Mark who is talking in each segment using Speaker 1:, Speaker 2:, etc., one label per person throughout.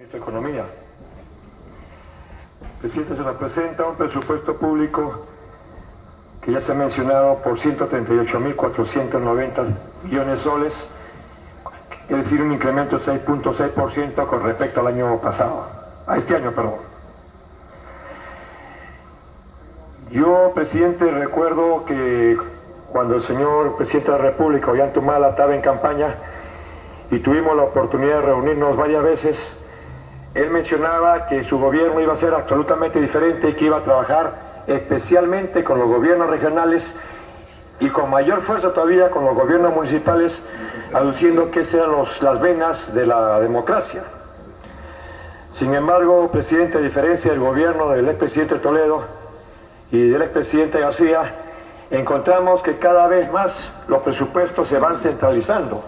Speaker 1: Ministro de Economía. Presidente, se nos presenta un presupuesto público que ya se ha mencionado por 138.490 millones de soles, es decir, un incremento de 6.6% con respecto al año pasado, a este año, perdón. Yo, presidente, recuerdo que cuando el señor presidente de la República, Ollanta estaba en campaña y tuvimos la oportunidad de reunirnos varias veces, él mencionaba que su gobierno iba a ser absolutamente diferente y que iba a trabajar especialmente con los gobiernos regionales y con mayor fuerza todavía con los gobiernos municipales, aduciendo que esas eran las venas de la democracia. Sin embargo, presidente, a diferencia del gobierno del expresidente Toledo y del expresidente García, encontramos que cada vez más los presupuestos se van centralizando.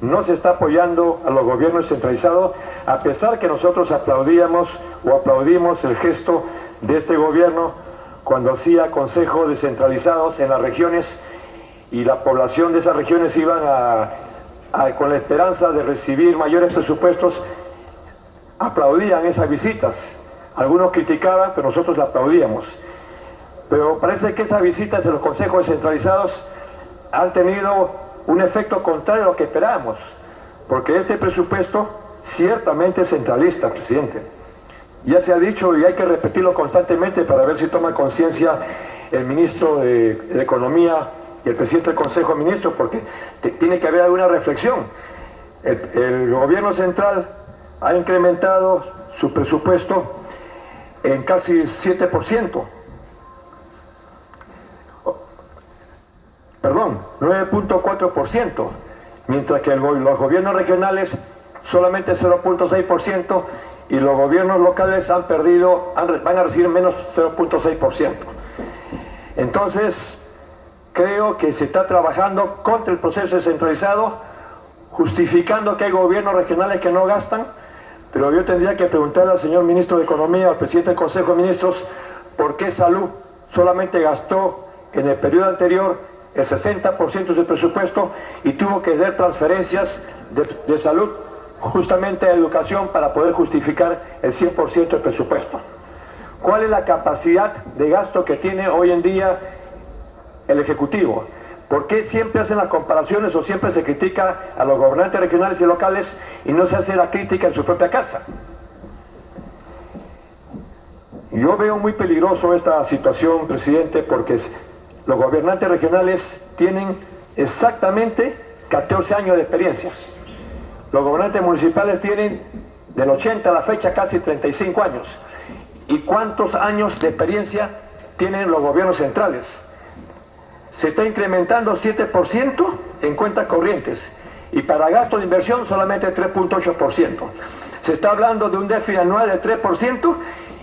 Speaker 1: No se está apoyando a los gobiernos centralizados, a pesar que nosotros aplaudimos el gesto de este gobierno cuando hacía consejos descentralizados en las regiones y la población de esas regiones iban con la esperanza de recibir mayores presupuestos, aplaudían esas visitas. Algunos criticaban, pero nosotros la aplaudíamos. Pero parece que esas visitas de los consejos descentralizados han tenido un efecto contrario a lo que esperábamos, porque este presupuesto ciertamente es centralista, presidente. Ya se ha dicho y hay que repetirlo constantemente para ver si toma conciencia el ministro de Economía y el presidente del Consejo de Ministros, porque tiene que haber alguna reflexión. El gobierno central ha incrementado su presupuesto en casi 7%. Perdón, 9.4%, mientras que los gobiernos regionales solamente 0.6% y los gobiernos locales van a recibir menos 0.6%. Entonces, creo que se está trabajando contra el proceso descentralizado, justificando que hay gobiernos regionales que no gastan, pero yo tendría que preguntarle al señor ministro de Economía, al presidente del Consejo de Ministros, por qué Salud solamente gastó en el periodo anterior el 60% de su presupuesto y tuvo que hacer transferencias de salud justamente a educación para poder justificar el 100% del presupuesto. ¿Cuál es la capacidad de gasto que tiene hoy en día el Ejecutivo? ¿Por qué siempre hacen las comparaciones o siempre se critica a los gobernantes regionales y locales y no se hace la crítica en su propia casa? Yo veo muy peligroso esta situación, presidente, porque los gobernantes regionales tienen exactamente 14 años de experiencia. Los gobernantes municipales tienen del 80 a la fecha casi 35 años. ¿Y cuántos años de experiencia tienen los gobiernos centrales? Se está incrementando 7% en cuentas corrientes y para gasto de inversión solamente 3.8%. Se está hablando de un déficit anual de 3%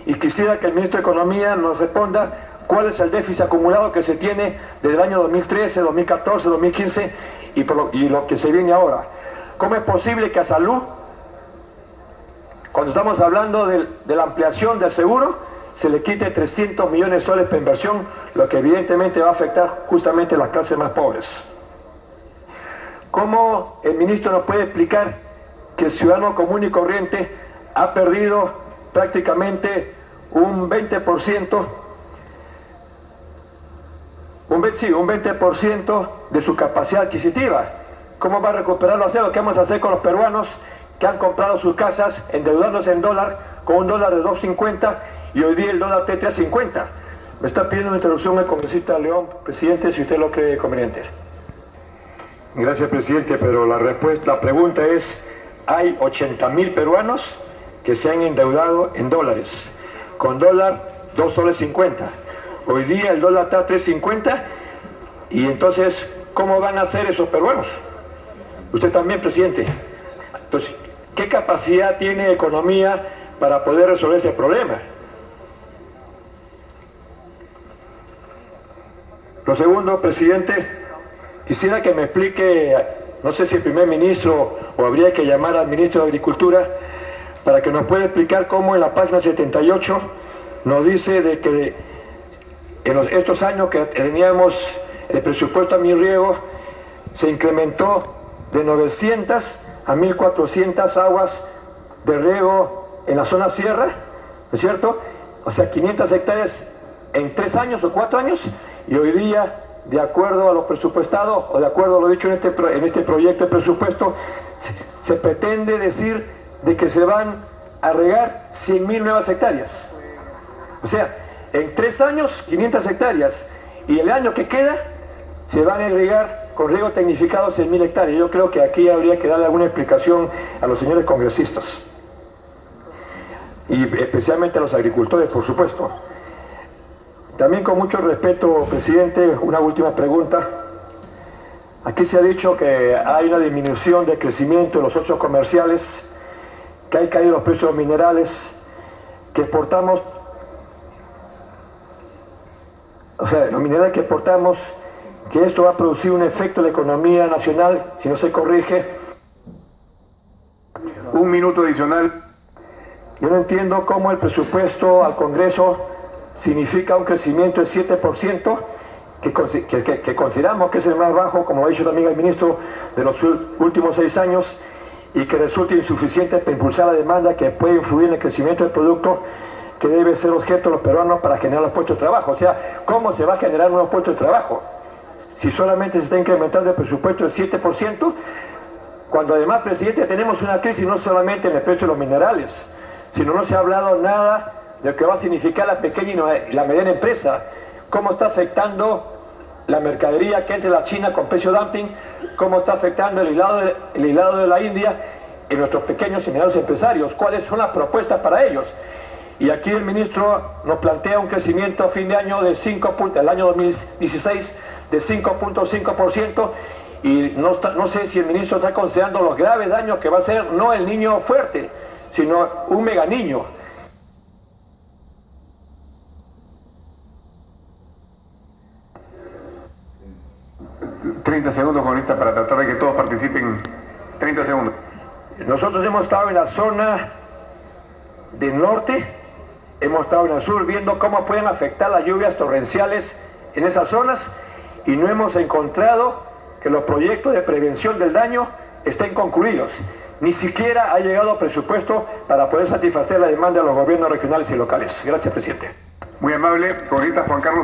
Speaker 1: y quisiera que el ministro de Economía nos responda cuál es el déficit acumulado que se tiene desde el año 2013, 2014, 2015 y lo que se viene ahora. ¿Cómo es posible que a Salud, cuando estamos hablando de la ampliación del seguro, se le quite 300 millones de soles para inversión, lo que evidentemente va a afectar justamente a las clases más pobres? ¿Cómo el ministro nos puede explicar que el ciudadano común y corriente ha perdido prácticamente un 20% de su capacidad adquisitiva? ¿Cómo va a recuperarlo? ¿Qué vamos a hacer con los peruanos que han comprado sus casas endeudándose en dólar con un dólar de 2.50 y hoy día el dólar está 3.50? Me está pidiendo una interrupción el congresista León, presidente, si usted lo cree conveniente. Gracias, presidente, pero la pregunta es, hay 80.000 peruanos que se han endeudado en dólares, con dólar 2 soles 50. Hoy día el dólar está a 3.50 y entonces, ¿cómo van a hacer esos peruanos? Usted también, presidente. Entonces, ¿qué capacidad tiene Economía para poder resolver ese problema? Lo segundo, presidente, quisiera que me explique, no sé si el primer ministro o habría que llamar al ministro de Agricultura para que nos pueda explicar cómo en la página 78 nos dice de que en estos años que teníamos el presupuesto a mi riego, se incrementó de 900 a 1.400 aguas de riego en la zona sierra, ¿no es cierto? O sea, 500 hectáreas en 3 años o 4 años, y hoy día, de acuerdo a lo presupuestado, o de acuerdo a lo dicho en este proyecto de presupuesto, se pretende decir de que se van a regar 100.000 nuevas hectáreas. O sea, en 3 años, 500 hectáreas, y el año que queda, se van a irrigar con riego tecnificado 100.000 hectáreas. Yo creo que aquí habría que darle alguna explicación a los señores congresistas, y especialmente a los agricultores, por supuesto. También, con mucho respeto, presidente, una última pregunta. Aquí se ha dicho que hay una disminución de crecimiento de los socios comerciales, que hay caído los precios de los minerales, que exportamos, o sea, los minerales que exportamos, que esto va a producir un efecto en la economía nacional si no se corrige.
Speaker 2: Un minuto adicional.
Speaker 1: Yo no entiendo cómo el presupuesto al Congreso significa un crecimiento de 7%, que consideramos que es el más bajo, como ha dicho también el ministro, de los últimos 6 años, y que resulta insuficiente para impulsar la demanda que puede influir en el crecimiento del producto que debe ser objeto de los peruanos para generar los puestos de trabajo. O sea, ¿cómo se va a generar nuevos puestos de trabajo si solamente se está incrementando el presupuesto del 7%, cuando además, presidente, tenemos una crisis no solamente en el precio de los minerales, sino no se ha hablado nada de lo que va a significar la pequeña y la mediana empresa, cómo está afectando la mercadería que entra de la China con precio dumping, cómo está afectando el hilado de la India en nuestros pequeños y medianos empresarios, cuáles son las propuestas para ellos. Y aquí el ministro nos plantea un crecimiento a fin de año de 5 puntos, el año 2016 de 5.5%, y no sé si el ministro está considerando los graves daños que va a ser no el niño fuerte, sino un mega niño.
Speaker 2: ...30 segundos, congresista, para tratar de que todos participen. 30 segundos.
Speaker 1: Nosotros hemos estado en la zona del norte, hemos estado en el sur, viendo cómo pueden afectar las lluvias torrenciales en esas zonas, y no hemos encontrado que los proyectos de prevención del daño estén concluidos. Ni siquiera ha llegado presupuesto para poder satisfacer la demanda de los gobiernos regionales y locales. Gracias, presidente.
Speaker 2: Muy amable, congresista Juan Carlos